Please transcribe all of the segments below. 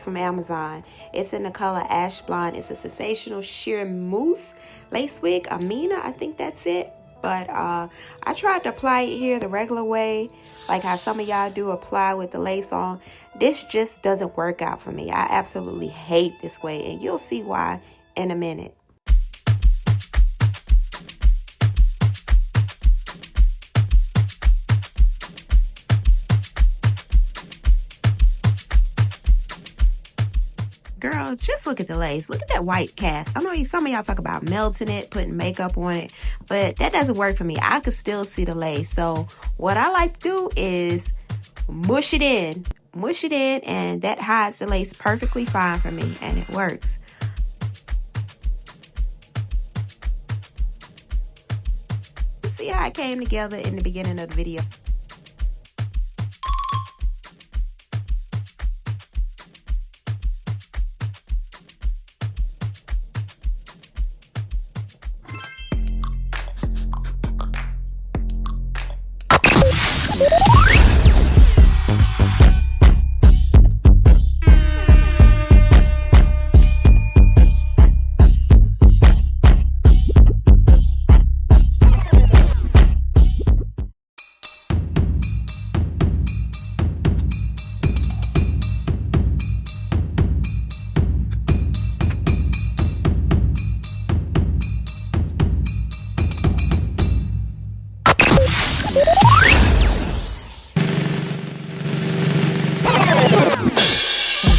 lace from Amazon. It's in the color Ash Blonde. It's a sensational sheer mousse lace wig. Amina, I think that's it. But I tried to apply it here the regular way, like how some of y'all do, apply with the lace on. This just doesn't work out for me. I absolutely hate this way, and you'll see why in a minute. Girl, just look at the lace. Look at that white cast. I know some of y'all talk about melting it, putting makeup on it, but that doesn't work for me. I could still see the lace. So what I like to do is mush it in. Mush it in, and that hides the lace perfectly fine for me, and it works. See how it came together in the beginning of the video.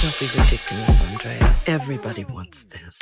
Don't be ridiculous, Andrea. Everybody wants this.